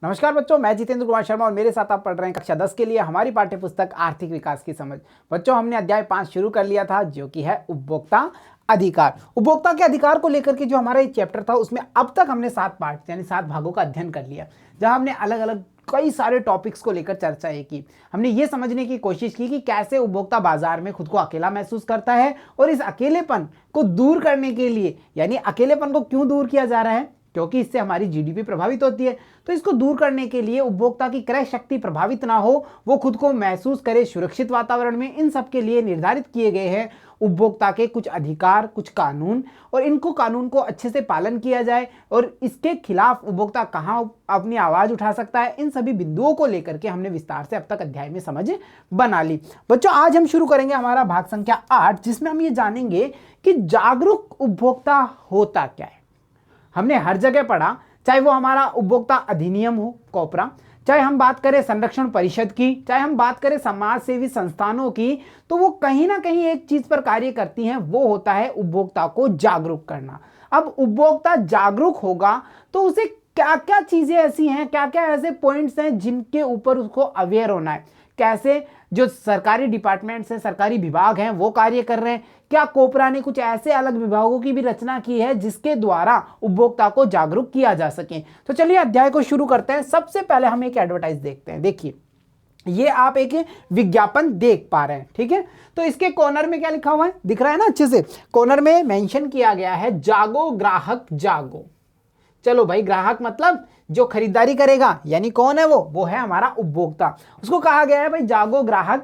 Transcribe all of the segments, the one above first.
नमस्कार बच्चों, मैं जितेंद्र कुमार शर्मा और मेरे साथ आप पढ़ रहे हैं कक्षा 10 के लिए हमारी पाठ्य पुस्तक आर्थिक विकास की समझ। बच्चों, हमने अध्याय 5 शुरू कर लिया था जो कि है उपभोक्ता अधिकार। उपभोक्ता के अधिकार को लेकर के जो हमारा ये चैप्टर था उसमें अब तक हमने 7 पार्ट यानी 7 भागों का अध्ययन कर लिया, जहां हमने अलग अलग कई सारे टॉपिक्स को लेकर चर्चा की। हमने ये समझने की कोशिश की कि कैसे उपभोक्ता बाजार में खुद को अकेला महसूस करता है और इस अकेलेपन को दूर करने के लिए, यानी अकेलेपन को क्यों दूर किया जा रहा है, क्योंकि इससे हमारी जीडीपी प्रभावित होती है। तो इसको दूर करने के लिए उपभोक्ता की क्रय शक्ति प्रभावित ना हो, वो खुद को महसूस करे सुरक्षित वातावरण में, इन सब के लिए निर्धारित किए गए हैं उपभोक्ता के कुछ अधिकार, कुछ कानून, और इनको कानून को अच्छे से पालन किया जाए और इसके खिलाफ उपभोक्ता कहाँ अपनी आवाज उठा सकता है। इन सभी बिंदुओं को लेकर के हमने विस्तार से अब तक अध्याय में समझ बना ली। बच्चों, आज हम शुरू करेंगे हमारा भाग संख्या 8, जिसमें हम ये जानेंगे कि जागरूक उपभोक्ता होता क्या है। हमने हर जगह पढ़ा, चाहे वो हमारा उपभोक्ता अधिनियम हो कोपरा, चाहे हम बात करें संरक्षण परिषद की, चाहे हम बात करें समाज सेवी संस्थानों की, तो वो कहीं ना कहीं एक चीज पर कार्य करती हैं, वो होता है उपभोक्ता को जागरूक करना। अब उपभोक्ता जागरूक होगा तो उसे क्या क्या चीजें ऐसी हैं, क्या क्या ऐसे पॉइंट्स हैं जिनके ऊपर उसको अवेयर होना है, कैसे जो सरकारी डिपार्टमेंट्स हैं, सरकारी विभाग हैं, वो कार्य कर रहे हैं, क्या कोपरा ने कुछ ऐसे अलग विभागों की भी रचना की है जिसके द्वारा उपभोक्ता को जागरूक किया जा सके। तो चलिए अध्याय को शुरू करते हैं। सबसे पहले हम एक एडवर्टाइज देखते हैं। देखिए, ये आप एक विज्ञापन देख पा रहे हैं, ठीक है। तो इसके कॉर्नर में क्या लिखा हुआ है, दिख रहा है ना अच्छे से। कॉर्नर में मेंशन किया गया है, जागो ग्राहक जागो। चलो भाई, ग्राहक मतलब जो खरीदारी करेगा, यानी कौन है वो है हमारा उपभोक्ता। उसको कहा गया है भाई जागो ग्राहक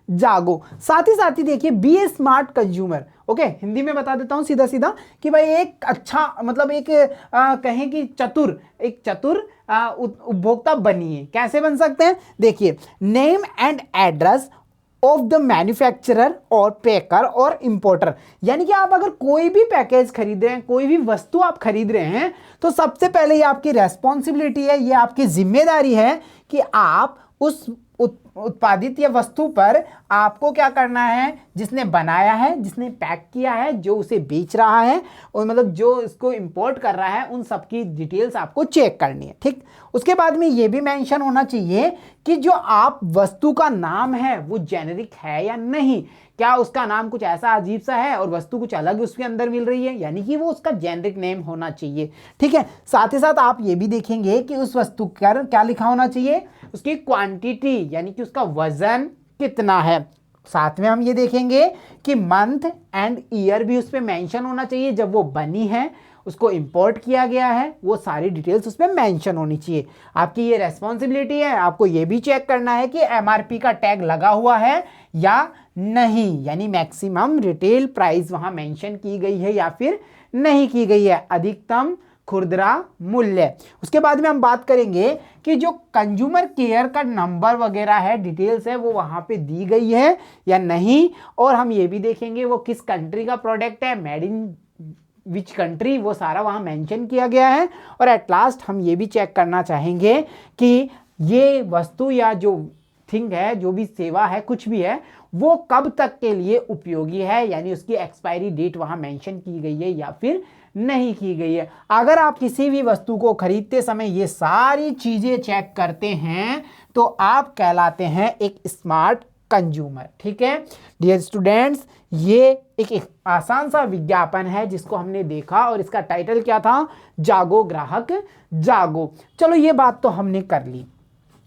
जागो। साथ ही देखिए, बी ए स्मार्ट कंज्यूमर। ओके, हिंदी में बता देता हूं सीधा सीधा कि भाई एक अच्छा मतलब एक कहें कि एक चतुर उपभोक्ता बनिए। कैसे बन सकते हैं, देखिए, name and address of the manufacturer और पेकर और इंपोर्टर। यानी कि आप अगर कोई भी पैकेज खरीद रहे हैं, कोई भी वस्तु आप खरीद रहे हैं, तो सबसे पहले ये आपकी रेस्पॉन्सिबिलिटी है, ये आपकी जिम्मेदारी है कि आप उस उत्पादित या वस्तु पर आपको क्या करना है, जिसने बनाया है, जिसने पैक किया है, जो उसे बेच रहा है और मतलब जो इसको इंपोर्ट कर रहा है, उन सब की डिटेल्स आपको चेक करनी है, ठीक। उसके बाद में ये भी मेंशन होना चाहिए कि जो आप वस्तु का नाम है वो जेनेरिक है या नहीं, क्या उसका नाम कुछ ऐसा अजीब सा है और वस्तु कुछ अलग उसके अंदर मिल रही है, यानी कि वो उसका जेनेरिक नेम होना चाहिए, ठीक है। साथ ही साथ आप ये भी देखेंगे कि उस वस्तु पर क्या लिखा होना चाहिए, उसकी क्वांटिटी, यानी कि उसका वजन कितना है। साथ में हम ये देखेंगे कि मंथ एंड ईयर भी उस पर मेंशन होना चाहिए, जब वो बनी है, उसको इंपोर्ट किया गया है, वो सारी डिटेल्स उस पर मेंशन होनी चाहिए। आपकी ये रेस्पॉन्सिबिलिटी है, आपको ये भी चेक करना है कि एमआरपी का टैग लगा हुआ है या नहीं, यानी मैक्सिमम रिटेल प्राइस वहां मेंशन की गई है या फिर नहीं की गई है, अधिकतम खुदरा मूल्य। उसके बाद में हम बात करेंगे कि जो कंज्यूमर केयर का नंबर वगैरह है, डिटेल्स है, वो वहां पे दी गई है या नहीं, और हम ये भी देखेंगे वो किस कंट्री का प्रोडक्ट है, मेड इन विच कंट्री, वो सारा वहां मेंशन किया गया है। और एट लास्ट हम ये भी चेक करना चाहेंगे कि ये वस्तु या जो थिंग है, जो भी सेवा है, कुछ भी है, वो कब तक के लिए उपयोगी है, यानी उसकी एक्सपायरी डेट वहां मेंशन की गई है या फिर नहीं की गई है। अगर आप किसी भी वस्तु को खरीदते समय ये सारी चीजें चेक करते हैं तो आप कहलाते हैं एक स्मार्ट कंज्यूमर, ठीक है। डियर स्टूडेंट्स, ये एक आसान सा विज्ञापन है जिसको हमने देखा और इसका टाइटल क्या था, जागो ग्राहक जागो। चलो, ये बात तो हमने कर ली,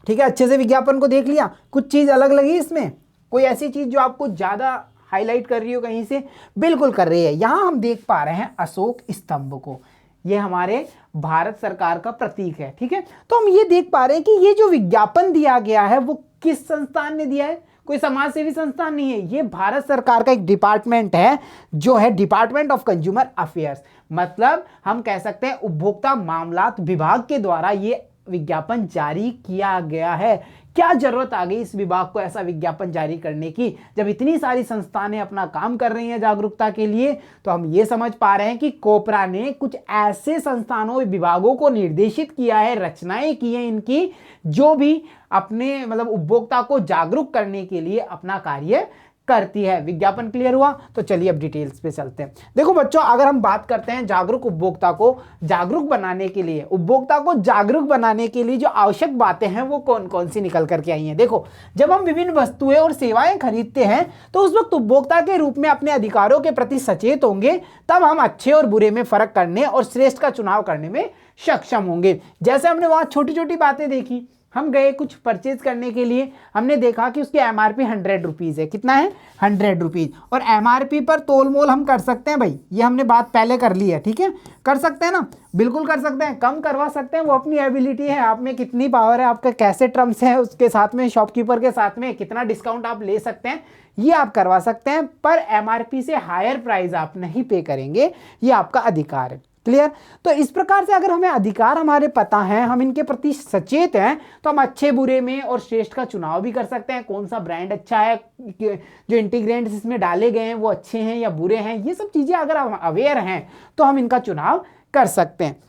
ठीक है, अच्छे से विज्ञापन को देख लिया। कुछ चीज अलग लगी इसमें, कोई ऐसी चीज जो आपको ज्यादा हाईलाइट कर रही हो कहीं से, बिल्कुल कर रही है। यहां हम देख पा रहे हैं अशोक स्तंभ को, ये हमारे भारत सरकार का प्रतीक है, ठीक है। तो हम ये देख पा रहे हैं कि ये जो विज्ञापन दिया गया है वो किस संस्थान ने दिया है, कोई समाज सेवी संस्थान नहीं है, ये भारत सरकार का एक डिपार्टमेंट है, जो है डिपार्टमेंट ऑफ कंज्यूमर अफेयर्स। मतलब हम कह सकते हैं उपभोक्ता मामलात विभाग के द्वारा ये विज्ञापन जारी किया गया है। क्या जरूरत आ गई इस विभाग को ऐसा विज्ञापन जारी करने की, जब इतनी सारी संस्थानें अपना काम कर रही हैं जागरूकता के लिए। तो हम ये समझ पा रहे हैं कि कोपरा ने कुछ ऐसे संस्थानों विभागों को निर्देशित किया है, रचनाएं की हैं इनकी, जो भी अपने मतलब उपभोक्ता को जागरूक करने के लिए अपना कार्य करती है। विज्ञापन क्लियर हुआ? तो चलिए अब डिटेल्स पे चलते हैं। देखो बच्चों, अगर हम बात करते हैं जागरूक उपभोक्ता को जागरूक बनाने के लिए, उपभोक्ता को जागरूक बनाने के लिए जो आवश्यक बातें हैं वो कौन कौन सी निकल करके आई हैं। देखो, जब हम विभिन्न वस्तुएं और सेवाएं खरीदते हैं तो उस वक्त उपभोक्ता के रूप में अपने अधिकारों के प्रति सचेत होंगे, तब हम अच्छे और बुरे में फर्क करने और श्रेष्ठ का चुनाव करने में सक्षम होंगे। जैसे हमने वहां छोटी छोटी बातें देखी, हम गए कुछ परचेज करने के लिए, हमने देखा कि उसकी एमआरपी 100 रुपीज़ है। कितना है? 100 रुपीज़। और एमआरपी पर तोल मोल हम कर सकते हैं भाई, ये हमने बात पहले कर ली है, ठीक है, कर सकते हैं ना, बिल्कुल कर सकते हैं, कम करवा सकते हैं, वो अपनी एबिलिटी है, आप में कितनी पावर है, आपका कैसे टर्म्स है, उसके साथ में शॉपकीपर के साथ में कितना डिस्काउंट आप ले सकते हैं, ये आप करवा सकते हैं, पर एमआरपी से हायर प्राइस आप नहीं पे करेंगे, ये आपका अधिकार है। क्लियर? तो इस प्रकार से अगर हमें अधिकार हमारे पता है, हम इनके प्रति सचेत हैं, तो हम अच्छे बुरे में और श्रेष्ठ का चुनाव भी कर सकते हैं। कौन सा ब्रांड अच्छा है, जो इंटीग्रेंट्स इसमें डाले गए हैं वो अच्छे हैं या बुरे हैं, ये सब चीज़ें अगर हम अवेयर हैं तो हम इनका चुनाव कर सकते हैं।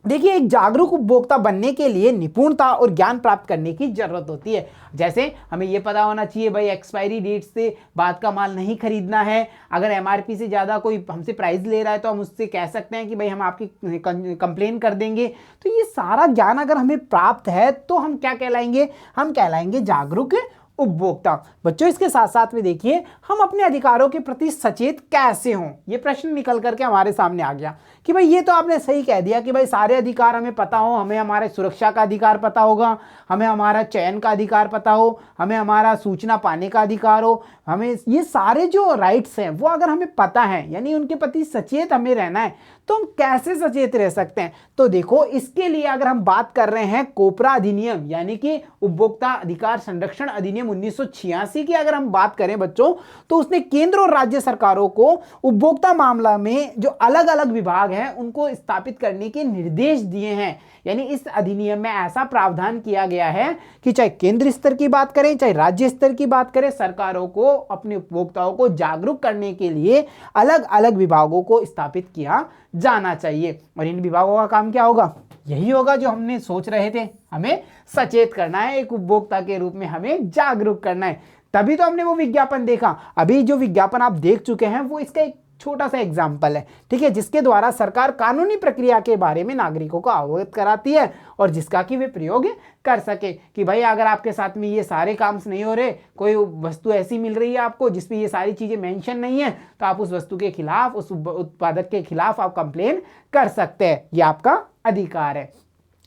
देखिए, एक जागरूक उपभोक्ता बनने के लिए निपुणता और ज्ञान प्राप्त करने की जरूरत होती है। जैसे हमें ये पता होना चाहिए भाई एक्सपायरी डेट से बाद का माल नहीं खरीदना है। अगर एमआरपी से ज़्यादा कोई हमसे प्राइस ले रहा है तो हम उससे कह सकते हैं कि भाई हम आपकी कंप्लेन कर देंगे। तो ये सारा ज्ञान अगर हमें प्राप्त है तो हम क्या कहलाएंगे? हम कहलाएंगे जागरूक उपभोक्ता। बच्चों, इसके साथ साथ में देखिए, हम अपने अधिकारों के प्रति सचेत कैसे हों, ये प्रश्न निकल करके हमारे सामने आ गया कि भाई ये तो आपने सही कह दिया कि भाई सारे अधिकार हमें पता हो, हमें हमारे सुरक्षा का अधिकार पता होगा, हमें हमारा चयन का अधिकार पता हो, हमें हमारा सूचना पाने का अधिकार हो, हमें ये सारे जो राइट्स हैं वो अगर हमें पता है, यानी उनके प्रति सचेत हमें रहना है, तो हम कैसे सचेत रह सकते हैं? तो देखो, इसके लिए अगर हम बात कर रहे हैं कोपरा अधिनियम यानी कि उपभोक्ता अधिकार संरक्षण अधिनियम 1986 की अगर हम बात करें बच्चों, तो उसने केंद्र और राज्य सरकारों को उपभोक्ता मामला में जो अलग अलग विभाग हैं उनको स्थापित करने के निर्देश दिए हैं। यानी इस अधिनियम में ऐसा प्रावधान किया गया है कि चाहे केंद्र स्तर की बात करें चाहे राज्य स्तर की बात करें, सरकारों को अपने उपभोक्ताओं को जागरूक करने के लिए अलग अलग विभागों को स्थापित किया जाना चाहिए। और इन विभागों का काम क्या होगा? यही होगा जो हमने सोच रहे थे, हमें सचेत करना है, एक उपभोक्ता के रूप में हमें जागरूक करना है। तभी तो हमने वो विज्ञापन देखा। अभी जो विज्ञापन आप देख चुके हैं वो इसका एक छोटा सा एग्जाम्पल है, ठीक है, जिसके द्वारा सरकार कानूनी प्रक्रिया के बारे में नागरिकों को अवगत कराती है और जिसका कि वे प्रयोग कर सके कि भाई अगर आपके साथ में ये सारे काम नहीं हो रहे, कोई वस्तु ऐसी मिल रही है आपको जिसमें ये सारी चीजें मेंशन नहीं है, तो आप उस वस्तु के खिलाफ, उस उत्पादक के खिलाफ आप कंप्लेन कर सकते हैं। ये आपका अधिकार है।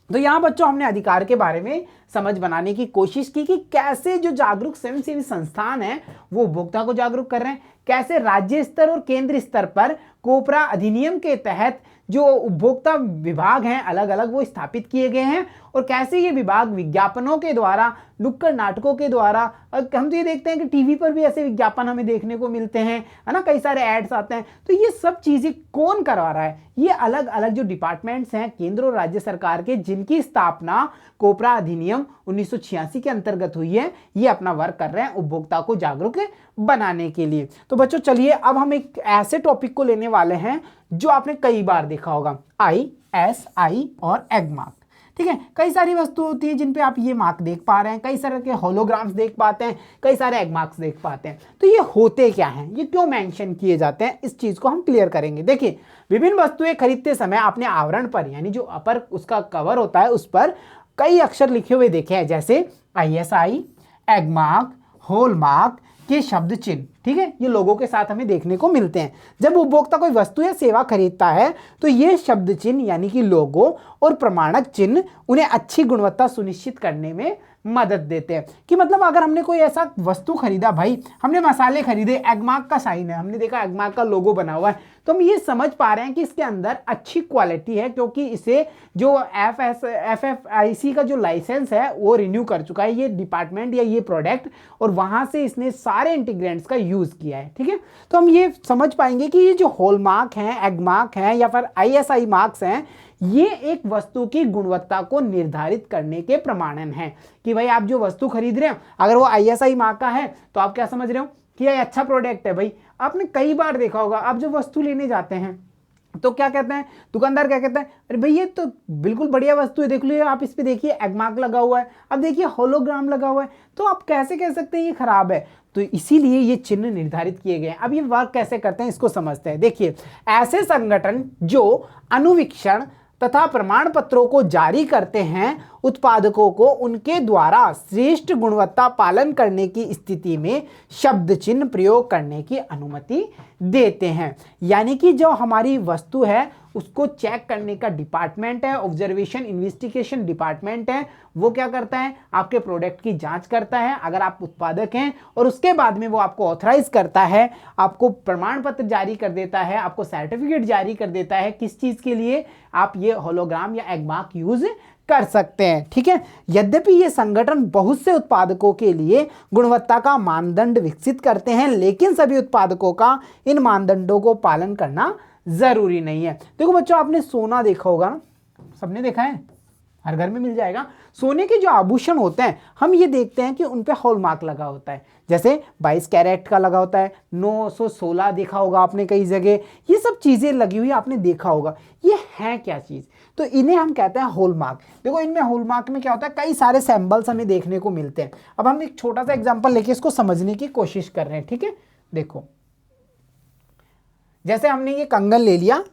तो यहाँ बच्चों हमने अधिकार के बारे में समझ बनाने की कोशिश की कि कैसे जो जागरूक स्वयंसेवी संस्थान है वो उपभोक्ता को जागरूक कर रहे हैं, कैसे राज्य स्तर और केंद्र स्तर पर कोपरा अधिनियम के तहत जो उपभोक्ता विभाग हैं अलग अलग वो स्थापित किए गए हैं, और कैसे ये विभाग विज्ञापनों के द्वारा, नुक्कड़ नाटकों के द्वारा, हम तो ये देखते हैं कि टीवी पर भी ऐसे विज्ञापन हमें देखने को मिलते हैं, है ना, कई सारे एड्स आते हैं। तो ये सब चीजें कौन करवा रहा है? ये अलग अलग जो डिपार्टमेंट्स हैं केंद्र और राज्य सरकार के, जिनकी स्थापना कोपरा अधिनियम 1986 के अंतर्गत हुई है, ये अपना वर्क कर रहे हैं उपभोक्ता को जागरूक बनाने के लिए। तो बच्चों चलिए अब हम एक ऐसे टॉपिक को लेने वाले हैं जो आपने कई बार देखा होगा, ISI और एग मार्क। ठीक है, कई सारी वस्तु होती है जिन पे आप ये मार्क देख पा रहे हैं, कई सारे के होलोग्राम्स देख पाते हैं, कई सारे एग मार्क्स देख पाते हैं। तो ये होते क्या हैं, ये क्यों मेंशन किए जाते हैं, इस चीज को हम क्लियर करेंगे। देखिए, विभिन्न वस्तुएं खरीदते समय आपने आवरण पर, यानी जो अपर उसका कवर होता है उस पर कई अक्षर लिखे हुए देखे हैं, जैसे ISI, Agmark, hallmark के शब्द चिन्ह। ठीक है, ये लोगों के साथ हमें देखने को मिलते हैं। जब उपभोक्ता कोई वस्तु या सेवा खरीदता है तो ये शब्द चिन्ह यानी कि लोगो और प्रमाणक चिन्ह उन्हें अच्छी गुणवत्ता सुनिश्चित करने में मदद देते हैं। कि मतलब अगर हमने कोई ऐसा वस्तु खरीदा, भाई हमने मसाले खरीदे, एगमार्क का साइन है, हमने देखा एगमार्क का लोगो बना हुआ है, तो हम ये समझ पा रहे हैं कि इसके अंदर अच्छी क्वालिटी है, क्योंकि इसे जो FFIC का जो लाइसेंस है वो रिन्यू कर चुका है ये डिपार्टमेंट या ये प्रोडक्ट, और वहां से इसने सारे इंटीग्रेंट्स का यूज किया है। ठीक है, तो हम ये समझ पाएंगे कि ये जो हॉलमार्क है, एगमार्क है या फिर ISI मार्क्स हैं, ये एक वस्तु की गुणवत्ता को निर्धारित करने के प्रमाणन है। कि भाई आप जो वस्तु खरीद रहे हो, अगर वो ISI मार्क का है तो आप क्या समझ रहे हो कि ये अच्छा प्रोडक्ट है। भाई आपने कई बार देखा होगा, आप जो वस्तु लेने जाते हैं तो क्या कहते हैं, दुकानदार क्या कहता है, अरे भाई ये तो बिल्कुल बढ़िया वस्तु है, देख लीजिए आप इस पे देखिए एग मार्क लगा हुआ है, अब देखिए होलोग्राम लगा हुआ है, तो आप कैसे कह सकते हैं ये खराब है। तो इसीलिए ये चिन्ह निर्धारित किए गए हैं। अब ये वर्क कैसे करते हैं इसको समझते हैं। देखिए, ऐसे संगठन जो अनुवीक्षण तथा प्रमाण पत्रों को जारी करते हैं उत्पादकों को उनके द्वारा श्रेष्ठ गुणवत्ता पालन करने की स्थिति में शब्द चिन्ह प्रयोग करने की अनुमति देते हैं। यानी कि जो हमारी वस्तु है उसको चेक करने का डिपार्टमेंट है, ऑब्जर्वेशन इन्वेस्टिगेशन डिपार्टमेंट है, वो क्या करता है, आपके प्रोडक्ट की जांच करता है अगर आप उत्पादक हैं, और उसके बाद में वो आपको ऑथराइज करता है, आपको प्रमाण पत्र जारी कर देता है, आपको सर्टिफिकेट जारी कर देता है किस चीज के लिए आप ये होलोग्राम या एग मार्क यूज कर सकते हैं। ठीक है, यद्यपि ये संगठन बहुत से उत्पादकों के लिए गुणवत्ता का मानदंड विकसित करते हैं, लेकिन सभी उत्पादकों का इन मानदंडों को पालन करना जरूरी नहीं है। देखो बच्चों, आपने सोना देखा होगा ना, सबने देखा है, हर घर में मिल जाएगा। सोने के जो आभूषण होते हैं हम ये देखते हैं कि उन पे हॉलमार्क लगा होता है, जैसे 22 कैरेट का लगा होता है, 916 देखा होगा आपने कई जगह, ये सब चीजें लगी हुई आपने देखा होगा। ये है क्या चीज, तो इन्हें हम कहते हैं हॉलमार्क। देखो इनमें हॉलमार्क में क्या होता है, कई सारे सैंबल्स हमें देखने को मिलते हैं। अब हम एक छोटा सा एग्जांपल लेके इसको समझने की कोशिश कर रहे हैं। ठीक है, देखो जैसे हमने ये कंगन ले लिया,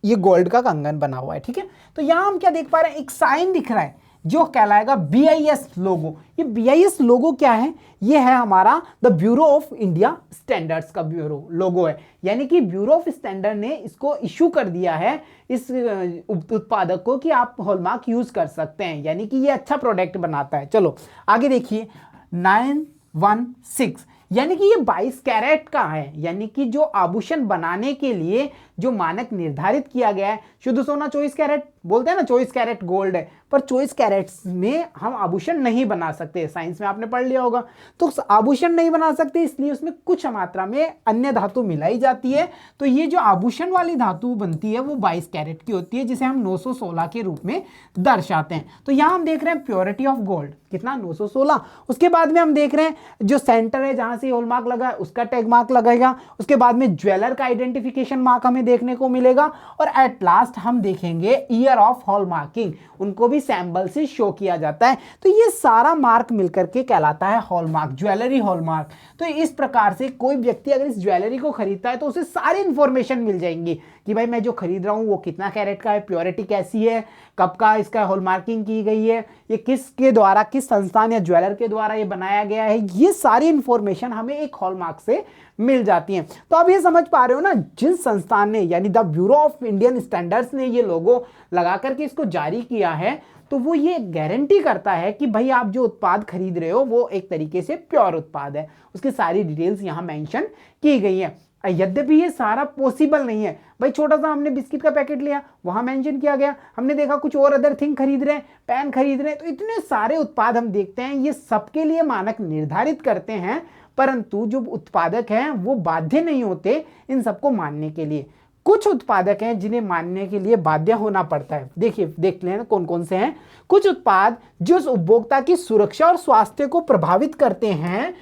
ये गोल्ड का कंगन बना हुआ है। ठीक है, तो यहां हम क्या देख पा रहे हैं, एक साइन दिख रहा है जो कहलाएगा BIS लोगो। ये BIS लोगो क्या है, ये है हमारा the bureau of India standards का ब्यूरो लोगो है। यानी कि ब्यूरो ऑफ स्टैंडर्ड ने इसको इशू कर दिया है इस उत्पादक को कि आप हॉलमार्क यूज कर सकते हैं, यानी कि ये अच्छा प्रोडक्ट बनाता है। चलो आगे देखिए, 916 यानी कि ये 22 कैरेट का है, यानी कि जो आभूषण बनाने के लिए जो मानक निर्धारित किया गया है। शुद्ध सोना 24 कैरेट बोलते हैं ना, 24 कैरेट गोल्ड है, पर 24 कैरेट में हम आभूषण नहीं बना सकते, साइंस में आपने पढ़ लिया होगा। तो आभूषण नहीं बना सकते, इसलिए उसमें कुछ मात्रा में अन्य धातु मिलाई जाती है। तो ये जो आभूषण वाली धातु बनती है वो 22 कैरेट की होती है, जिसे हम 916 के रूप में दर्शाते हैं। तो यहाँ हम देख रहे हैं प्योरिटी ऑफ गोल्ड कितना, 916। उसके बाद में हम देख रहे हैं जो सेंटर है जहां से हॉलमार्क लगा है उसका टैग मार्क लगेगा। उसके बाद में ज्वेलर का आइडेंटिफिकेशन मार्क हमें देखने को मिलेगा, और एट लास्ट हम देखेंगे ईयर ऑफ हॉलमार्किंग, उनको भी सैंबल से शो किया जाता है। तो ये सारा मार्क मिलकर के कहलाता है हॉलमार्क, ज्वेलरी हॉलमार्क। तो इस प्रकार से कोई व्यक्ति अगर इस ज्वेलरी को खरीदता है तो उसे सारी इंफॉर्मेशन मिल जाएंगी कि भाई मैं जो खरीद रहा हूं वो कितना कैरेट का है, प्योरिटी कैसी है, कब का इसका हॉलमार्किंग की गई है, ये किसके द्वारा, किस संस्थान या ज्वेलर के द्वारा ये बनाया गया है, ये सारी इंफॉर्मेशन हमें एक हॉलमार्क से मिल जाती है। तो आप ये समझ पा रहे हो ना, जिस संस्थान ने यानी the bureau of Indian standards ने ये लोगो लगा करके इसको जारी किया है, तो वो ये गारंटी करता है कि भाई आप जो उत्पाद खरीद रहे हो वो एक तरीके से प्योर उत्पाद है। उसकी सारी डिटेल्स यहाँ मेंशन की गई है। यद्यपि ये सारा पॉसिबल नहीं है भाई, छोटा सा हमने बिस्किट का पैकेट लिया, वहां मेंशन किया गया, हमने देखा कुछ और अदर थिंग खरीद रहे हैं, पेन खरीद रहे हैं, तो इतने सारे उत्पाद हम देखते हैं, ये सबके लिए मानक निर्धारित करते हैं, परंतु जो उत्पादक हैं वो बाध्य नहीं होते इन सबको मानने के लिए। कुछ उत्पादक हैं जिन्हें मानने के लिए बाध्य होना पड़ता है। देखिए, देख लें कौन कौन से हैं। कुछ उत्पाद जो उपभोक्ता की सुरक्षा और स्वास्थ्य को प्रभावित करते हैं,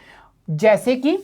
जैसे कि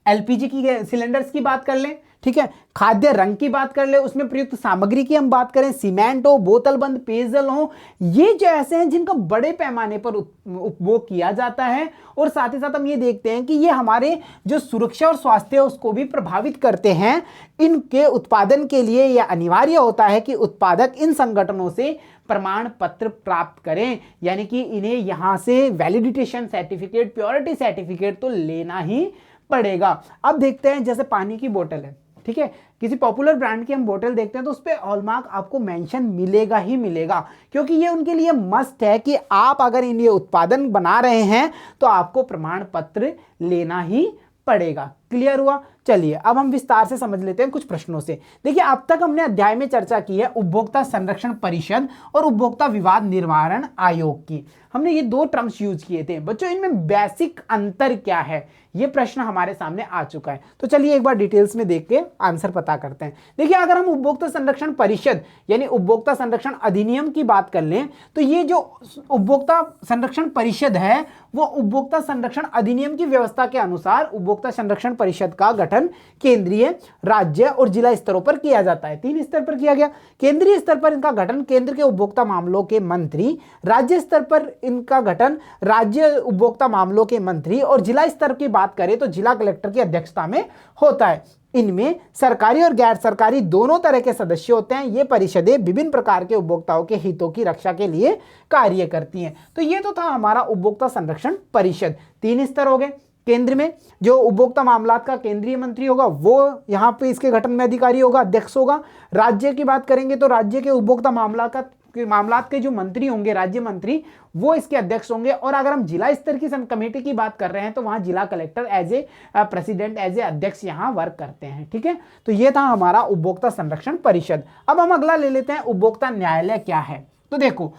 LPG की सिलेंडर्स की बात कर लें, ठीक है, खाद्य रंग की बात कर ले, उसमें प्रयुक्त सामग्री की हम बात करें, सीमेंट हो, बोतल बंद पेयजल हो, ये जो ऐसे हैं जिनका बड़े पैमाने पर उपभोग किया जाता है, और साथ ही साथ हम ये देखते हैं कि ये हमारे जो सुरक्षा और स्वास्थ्य है उसको भी प्रभावित करते हैं। इनके उत्पादन के लिए यह अनिवार्य होता है कि उत्पादक इन संगठनों से प्रमाण पत्र प्राप्त करें, यानी कि इन्हें यहां से वैलिडिटेशन सर्टिफिकेट, प्योरिटी सर्टिफिकेट तो लेना ही पड़ेगा। अब देखते हैं, जैसे पानी की बोतल है, ठीक है, किसी पॉपुलर ब्रांड की हम बोतल देखते हैं तो उस पे हॉलमार्क आपको मेंशन मिलेगा ही मिलेगा, क्योंकि ये उनके लिए मस्ट है कि आप अगर ये उत्पादन बना रहे हैं तो आपको प्रमाण पत्र लेना ही पड़ेगा। क्लियर हुआ? चलिए अब हम विस्तार से समझ लेते हैं कुछ प्रश्नों से। देखिए, अब तक हमने अध्याय में चर्चा की है उपभोक्ता संरक्षण परिषद और उपभोक्ता विवाद निवारण आयोग की। हमने ये दो टर्म्स यूज किए थे। बच्चों, इनमें बेसिक अंतर क्या है, ये प्रश्न हमारे सामने आ चुका है। तो चलिए एक बार डिटेल्स में देख के आंसर पता करते हैं। देखिए, अगर हम उपभोक्ता संरक्षण परिषद यानी उपभोक्ता संरक्षण अधिनियम की बात कर लें, तो ये जो उपभोक्ता संरक्षण परिषद है वो उपभोक्ता संरक्षण अधिनियम की व्यवस्था के अनुसार उपभोक्ता संरक्षण परिषद का गठन केंद्रीय, राज्य और जिला स्तरों पर किया जाता है। 3 स्तर पर किया गया। केंद्रीय स्तर पर इनका गठन केंद्र के उपभोक्ता मामलों के मंत्री, राज्य स्तर पर इनका गठन राज्य उपभोक्ता मामलों के मंत्री, और जिला स्तर की बात करें तो जिला कलेक्टर की अध्यक्षता में होता है। इनमें सरकारी और गैर सरकारी दोनों तरह के सदस्य होते हैं। ये परिषदें विभिन्न प्रकार के उपभोक्ताओं के हितों की रक्षा के लिए कार्य करती हैं। तो ये तो था हमारा उपभोक्ता संरक्षण परिषद। 3 स्तर हो गए। केंद्र में जो उपभोक्ता मामलात का केंद्रीय मंत्री होगा वो यहाँ पे इसके गठन में अधिकारी होगा, अध्यक्ष होगा। राज्य की बात करेंगे तो राज्य के उपभोक्ता मामलात के जो मंत्री होंगे, राज्य मंत्री, वो इसके अध्यक्ष होंगे। और अगर हम जिला स्तर की कमेटी की बात कर रहे हैं तो वहां जिला collector as a president, as a अध्यक्ष यहाँ वर्क करते हैं। ठीक है, तो ये था हमारा उपभोक्ता संरक्षण परिषद। अब हम अगला ले लेते हैं, उपभोक्ता न्यायालय क्या है। तो देखो,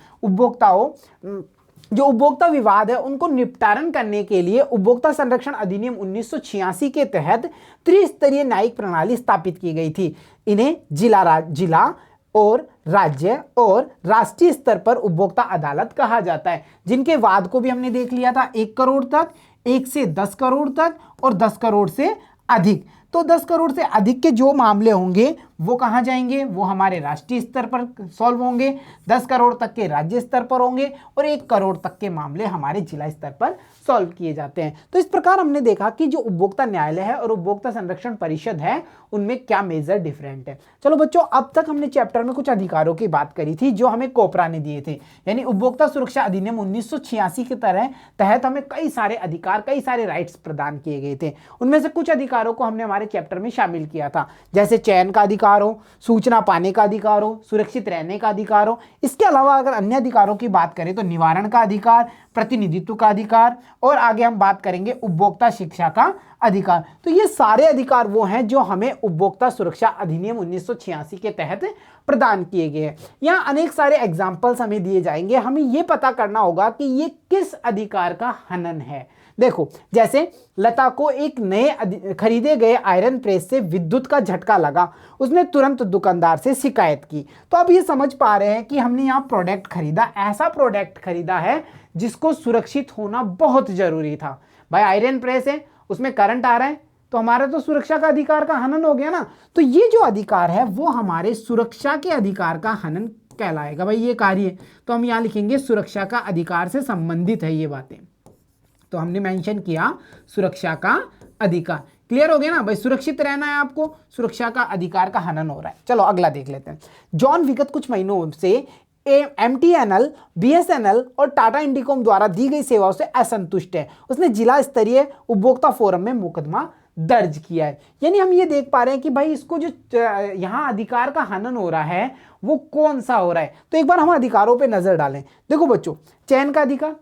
जो उपभोक्ता विवाद है उनको निपटारण करने के लिए उपभोक्ता संरक्षण अधिनियम 1986 के तहत त्रिस्तरीय न्यायिक प्रणाली स्थापित की गई थी। इन्हें जिला और राज्य और राष्ट्रीय स्तर पर उपभोक्ता अदालत कहा जाता है, जिनके वाद को भी हमने देख लिया था 1 करोड़ तक, 1 से 10 करोड़ तक और 10 करोड़ से अधिक। तो 10 करोड़ से अधिक के जो मामले होंगे वो कहाँ जाएंगे, वो हमारे राष्ट्रीय स्तर पर सॉल्व होंगे, 10 करोड़ तक के राज्य स्तर पर होंगे और 1 करोड़ तक के मामले हमारे जिला स्तर पर सॉल्व किए जाते हैं। तो इस प्रकार हमने देखा कि जो उपभोक्ता न्यायालय है और उपभोक्ता संरक्षण परिषद है उनमें क्या मेजर डिफरेंट है। चलो बच्चों, अब तक हमने चैप्टर में कुछ अधिकारों की बात करी थी जो हमें कोपरा ने दिए थे, यानी उपभोक्ता सुरक्षा अधिनियम 1986 के तहत हमें कई सारे अधिकार, कई सारे राइट्स प्रदान किए गए थे। उनमें से कुछ अधिकारों को हमने हमारे चैप्टर में शामिल किया था, जैसे चयन का अधिकार हो, सूचना पाने का अधिकार हो, सुरक्षित रहने का अधिकार हो। इसके अलावा अगर अन्य अधिकारों की बात करें तो निवारण का अधिकार, प्रतिनिधित्व का अधिकार और आगे हम बात करेंगे उपभोक्ता शिक्षा का अधिकार। तो ये सारे अधिकार वो हैं जो हमें उपभोक्ता सुरक्षा अधिनियम 1986 के तहत प्रदान किए गए हैं। यहाँ अनेक सारे एग्जाम्पल्स हमें दिए जाएंगे, हमें ये पता करना होगा कि ये किस अधिकार का हनन है। देखो, जैसे लता को एक नए खरीदे गए आयरन प्रेस से विद्युत का झटका लगा, उसने तुरंत दुकानदार से शिकायत की। तो अब ये समझ पा रहे हैं कि हमने यहाँ प्रोडक्ट खरीदा, ऐसा प्रोडक्ट खरीदा है जिसको सुरक्षित होना बहुत जरूरी था। भाई आयरन प्रेस है, उसमें करंट आ रहा है, तो हमारा तो सुरक्षा का अधिकार का हनन हो गया ना। तो ये जो अधिकार है वो हमारे सुरक्षा के अधिकार का हनन कहलाएगा। भाई ये कार्य, तो हम यहाँ लिखेंगे सुरक्षा का अधिकार से संबंधित है ये बातें। तो हमने मेंशन किया सुरक्षा का अधिकार। क्लियर हो गया ना भाई, सुरक्षित रहना है आपको, सुरक्षा का अधिकार का हनन हो रहा है। चलो अगला देख लेते हैं। जॉन विगत कुछ महीनों से MTNL, BSNL और टाटा इंडिकॉम द्वारा दी गई सेवाओं से असंतुष्ट है। उसने जिला स्तरीय उपभोक्ता फोरम में मुकदमा दर्ज किया है। यानी हम ये देख पा रहे हैं कि भाई इसको जो यहाँ अधिकार का हनन हो रहा है वो कौन सा हो रहा है। तो एक बार हम अधिकारों पे नजर डालें। देखो बच्चों, चयन का अधिकार,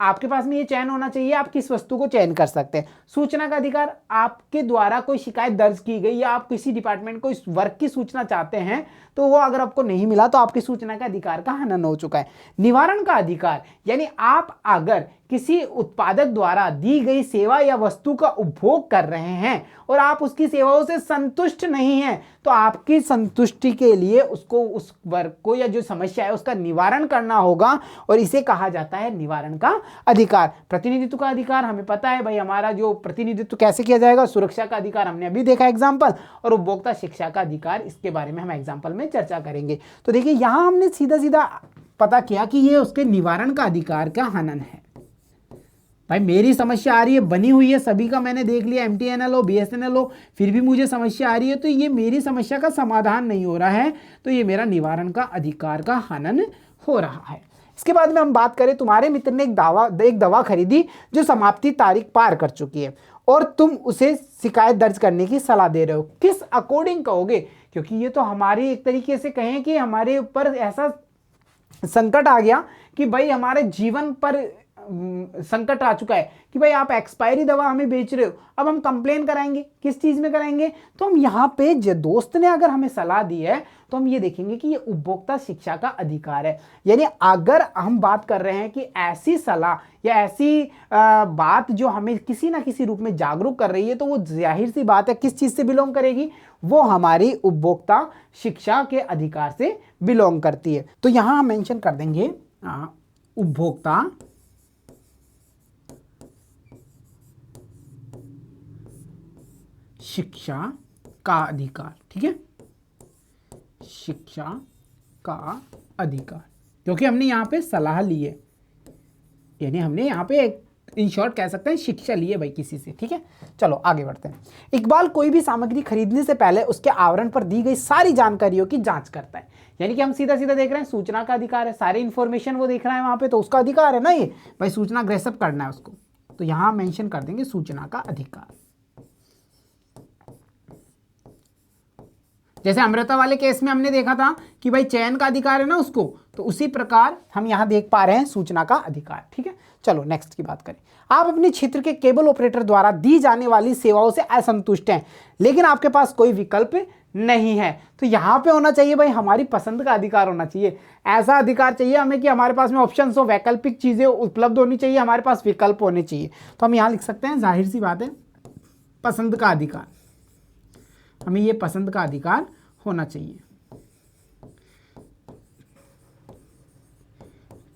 आपके पास में ये चयन होना चाहिए, आप किस वस्तु को चयन कर सकते हैं। सूचना का अधिकार, आपके द्वारा कोई शिकायत दर्ज की गई या आप किसी डिपार्टमेंट को इस वर्क की सूचना चाहते हैं तो वो अगर आपको नहीं मिला तो आपकी सूचना का अधिकार का हनन हो चुका है। निवारण का अधिकार, यानी आप अगर किसी उत्पादक द्वारा दी गई सेवा या वस्तु का उपभोग कर रहे हैं और आप उसकी सेवाओं से संतुष्ट नहीं हैं तो आपकी संतुष्टि के लिए उसको, उस वर्ग को या जो समस्या है उसका निवारण करना होगा और इसे कहा जाता है निवारण का अधिकार। प्रतिनिधित्व का अधिकार, हमें पता है भाई हमारा जो प्रतिनिधित्व कैसे किया जाएगा। सुरक्षा का अधिकार हमने अभी देखा एग्जाम्पल, और उपभोक्ता शिक्षा का अधिकार, इसके बारे में हम एग्जाम्पल में चर्चा करेंगे। तो देखिए यहां हमने सीधा सीधा पता किया कि ये उसके निवारण का अधिकार का हनन है। भाई मेरी समस्या आ रही है, बनी हुई है, सभी का मैंने देख लिया, MTNL हो, BSNL हो, फिर भी मुझे समस्या आ रही है, तो ये मेरी समस्या का समाधान नहीं हो रहा है, तो ये मेरा निवारण का अधिकार का हनन हो रहा है। इसके बाद में हम बात करें, तुम्हारे मित्र ने एक दवा खरीदी जो समाप्ति तारीख पार कर चुकी है और तुम उसे शिकायत दर्ज करने की सलाह दे रहे हो, किस अकॉर्डिंग कहोगे? क्योंकि ये तो हमारी एक तरीके से कहें कि हमारे ऊपर ऐसा संकट आ गया कि भाई हमारे जीवन पर संकट आ चुका है कि भाई आप एक्सपायरी दवा हमें बेच रहे हो। अब हम कंप्लेन कराएंगे, किस चीज में कराएंगे? तो हम यहाँ पे दोस्त ने अगर हमें सलाह दी है तो हम ये देखेंगे कि ये उपभोक्ता शिक्षा का अधिकार है। यानी अगर हम बात कर रहे हैं कि ऐसी सलाह या ऐसी बात जो हमें किसी ना किसी रूप में जागरूक कर रही है तो वो जाहिर सी बात है किस चीज से बिलोंग करेगी, वो हमारी उपभोक्ता शिक्षा के अधिकार से बिलोंग करती है। तो यहां हम मेंशन कर देंगे उपभोक्ता शिक्षा का अधिकार, ठीक है, शिक्षा का अधिकार, क्योंकि हमने यहाँ पे सलाह ली है, यानी हमने यहाँ पे एक इन शॉर्ट कह सकते हैं शिक्षा ली है भाई किसी से, ठीक है। चलो आगे बढ़ते हैं। इकबाल कोई भी सामग्री खरीदने से पहले उसके आवरण पर दी गई सारी जानकारियों की जांच करता है, यानी कि हम सीधा सीधा देख रहे हैं सूचना का अधिकार है, सारी इंफॉर्मेशन वो देख रहा है वहां पे, तो उसका अधिकार है ना ये भाई, सूचना ग्रहण करना है उसको, तो यहां मेंशन कर देंगे सूचना का अधिकार। जैसे अमृता वाले केस में हमने देखा था कि भाई चयन का अधिकार है ना उसको, तो उसी प्रकार हम यहां देख पा रहे हैं सूचना का अधिकार, ठीक है। चलो नेक्स्ट की बात करें। आप अपने क्षेत्र के केबल ऑपरेटर द्वारा दी जाने वाली सेवाओं से असंतुष्ट हैं, लेकिन आपके पास कोई विकल्प नहीं है, तो यहां पे होना चाहिए भाई हमारी पसंद का अधिकार होना चाहिए। ऐसा अधिकार चाहिए हमें कि हमारे पास में ऑप्शंस हो, वैकल्पिक चीजें उपलब्ध होनी चाहिए, हमारे पास विकल्प होने चाहिए। तो हम यहां लिख सकते हैं, जाहिर सी बात है, पसंद का अधिकार, हमें ये पसंद का अधिकार होना चाहिए।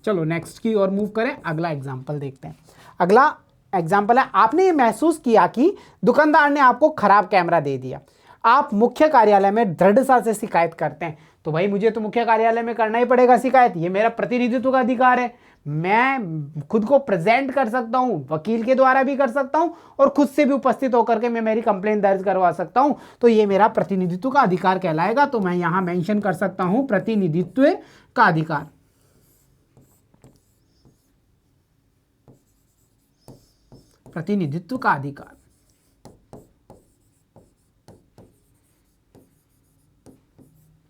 चलो नेक्स्ट की ओर मूव करें, अगला एग्जांपल देखते हैं। अगला एग्जांपल है, आपने ये महसूस किया कि दुकानदार ने आपको खराब कैमरा दे दिया, आप मुख्य कार्यालय में दृढ़ता से शिकायत करते हैं। तो भाई मुझे तो मुख्य कार्यालय में करना ही पड़ेगा शिकायत, ये मेरा प्रतिनिधित्व का अधिकार है, मैं खुद को प्रेजेंट कर सकता हूं, वकील के द्वारा भी कर सकता हूं और खुद से भी उपस्थित होकर के मैं मेरी कंप्लेंट दर्ज करवा सकता हूं, तो ये मेरा प्रतिनिधित्व का अधिकार कहलाएगा। तो मैं यहां मेंशन कर सकता हूं प्रतिनिधित्व का अधिकार, प्रतिनिधित्व का अधिकार।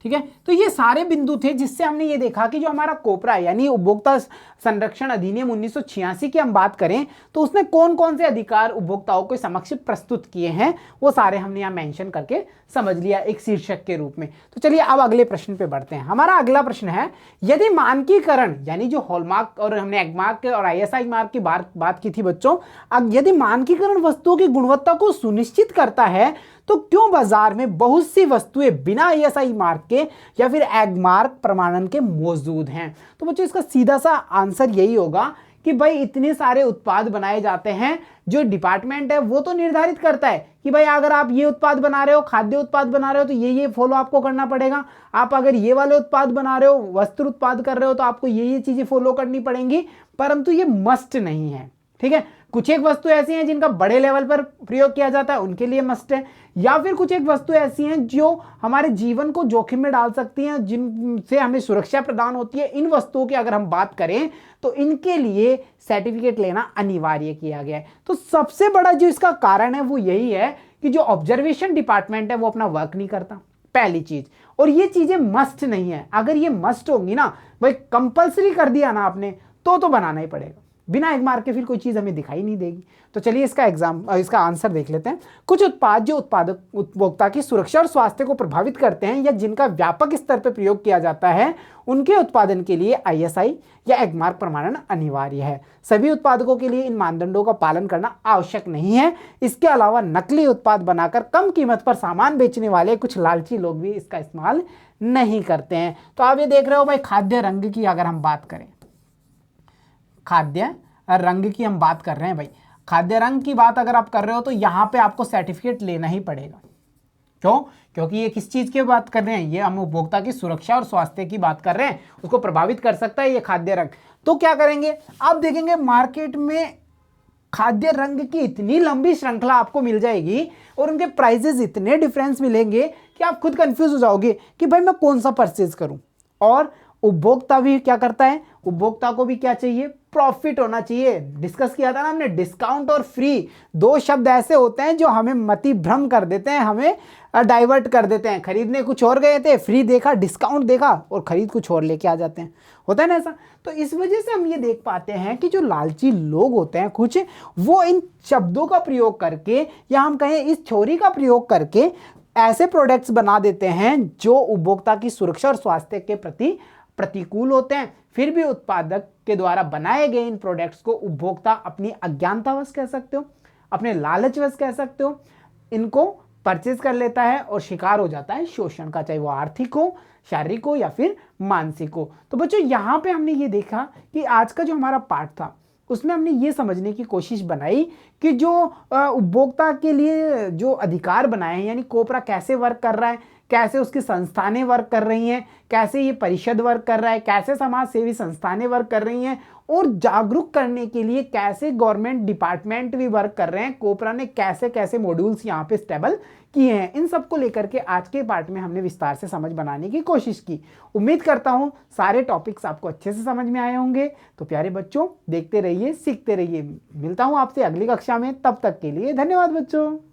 ठीक है, तो ये सारे बिंदु थे जिससे हमने ये देखा कि जो हमारा कोपरा यानी उपभोक्ता संरक्षण अधिनियम 1986 की हम बात करें तो उसने कौन कौन से अधिकार उपभोक्ताओं के समक्ष प्रस्तुत किए हैं, वो सारे हमने यहाँ मेंशन करके समझ लिया एक शीर्षक के रूप में। तो चलिए अब अगले प्रश्न पे बढ़ते हैं। हमारा अगला प्रश्न है, यदि मानकीकरण यानी जो हॉलमार्क और हमने एगमार्क और ISI मार्क की बात की थी बच्चों, अब यदि मानकीकरण वस्तुओं की गुणवत्ता को सुनिश्चित करता है तो क्यों बाजार में बहुत सी वस्तुएं बिना ISI मार्क के या फिर एगमार्क प्रमाणन के मौजूद हैं? तो बच्चों इसका सीधा सा आंसर यही होगा कि भाई इतने सारे उत्पाद बनाए जाते हैं, जो डिपार्टमेंट है वो तो निर्धारित करता है कि भाई अगर आप ये उत्पाद बना रहे हो, खाद्य उत्पाद बना रहे हो, तो ये फॉलो आपको करना पड़ेगा। आप अगर ये वाले उत्पाद बना रहे हो, वस्त्र उत्पाद कर रहे हो, तो आपको ये चीजें फॉलो करनी पड़ेंगी, परंतु ये मस्ट नहीं है। ठीक है, कुछ एक वस्तु ऐसी हैं जिनका बड़े लेवल पर प्रयोग किया जाता है, उनके लिए मस्ट है, या फिर कुछ एक वस्तु ऐसी हैं जो हमारे जीवन को जोखिम में डाल सकती हैं, जिनसे हमें सुरक्षा प्रदान होती है। इन वस्तुओं की अगर हम बात करें तो इनके लिए सर्टिफिकेट लेना अनिवार्य किया गया है। तो सबसे बड़ा जो इसका कारण है वो यही है कि जो ऑब्जर्वेशन डिपार्टमेंट है वो अपना वर्क नहीं करता, पहली चीज। और ये चीजें मस्ट नहीं है, अगर ये मस्ट होंगी ना भाई, कंपल्सरी कर दिया ना आपने, तो बनाना ही पड़ेगा, बिना एक मार्क के फिर कोई चीज हमें दिखाई नहीं देगी। तो चलिए इसका आंसर देख लेते हैं। कुछ उत्पाद जो उपभोक्ता की सुरक्षा और स्वास्थ्य को प्रभावित करते हैं या जिनका व्यापक स्तर पर प्रयोग किया जाता है, उनके उत्पादन के लिए ISI या एगमार्क प्रमाणन अनिवार्य है। सभी उत्पादकों के लिए इन मानदंडों का पालन करना आवश्यक नहीं है। इसके अलावा नकली उत्पाद बनाकर कम कीमत पर सामान बेचने वाले कुछ लालची लोग भी इसका इस्तेमाल नहीं करते हैं। तो आप ये देख रहे हो भाई, खाद्य रंग की अगर हम बात करें, खाद्य रंग की हम बात कर रहे हैं भाई, खाद्य रंग की बात अगर आप कर रहे हो तो यहां पे आपको सर्टिफिकेट लेना ही पड़ेगा। क्यों? क्योंकि ये किस चीज की बात कर रहे हैं, ये हम उपभोक्ता की सुरक्षा और स्वास्थ्य की बात कर रहे हैं, उसको प्रभावित कर सकता है ये खाद्य रंग। तो क्या करेंगे, आप देखेंगे मार्केट में खाद्य रंग की इतनी लंबी श्रृंखला आपको मिल जाएगी और उनके प्राइजेस इतने डिफरेंस मिलेंगे कि आप खुद कंफ्यूज हो जाओगे कि भाई मैं कौन सा परचेज करूं। और उपभोक्ता भी क्या करता है, उपभोक्ता को भी क्या चाहिए, प्रॉफिट होना चाहिए। डिस्कस किया था ना हमने, डिस्काउंट और फ्री दो शब्द ऐसे होते हैं जो हमें मति भ्रम कर देते हैं, हमें डाइवर्ट कर देते हैं। खरीदने कुछ और गए थे, फ्री देखा, डिस्काउंट देखा और खरीद कुछ और लेके आ जाते हैं, होता है ना ऐसा। तो इस वजह से हम ये देख पाते हैं कि जो लालची लोग होते हैं कुछ, वो इन शब्दों का प्रयोग करके या हम कहें इस थ्योरी का प्रयोग करके ऐसे प्रोडक्ट्स बना देते हैं जो उपभोक्ता की सुरक्षा और स्वास्थ्य के प्रति प्रतिकूल होते हैं। फिर भी उत्पादक के द्वारा बनाए गए इन प्रोडक्ट्स को उपभोक्ता अपनी अज्ञानतावश कह सकते हो, अपने लालचवश कह सकते हो, इनको परचेज कर लेता है और शिकार हो जाता है शोषण का, चाहे वो आर्थिक हो, शारीरिक हो या फिर मानसिक हो। तो बच्चों यहाँ पे हमने ये देखा कि आज का जो हमारा पाठ था उसमें हमने ये समझने की कोशिश बनाई कि जो उपभोक्ता के लिए जो अधिकार बनाए हैं, यानी कोपरा कैसे वर्क कर रहा है, कैसे उसकी संस्थानें वर्क कर रही हैं, कैसे ये परिषद वर्क कर रहा है, कैसे समाज सेवी संस्थानें वर्क कर रही हैं, और जागरूक करने के लिए कैसे गवर्नमेंट डिपार्टमेंट भी वर्क कर रहे हैं, कोपरा ने कैसे कैसे मॉड्यूल्स यहाँ पे स्टेबल किए हैं, इन सब को लेकर के आज के पार्ट में हमने विस्तार से समझ बनाने की कोशिश की। उम्मीद करता हूँ सारे टॉपिक्स आपको अच्छे से समझ में आए होंगे। तो प्यारे बच्चों, देखते रहिए, सीखते रहिए। मिलता हूँ आपसे अगली कक्षा में, तब तक के लिए धन्यवाद बच्चों।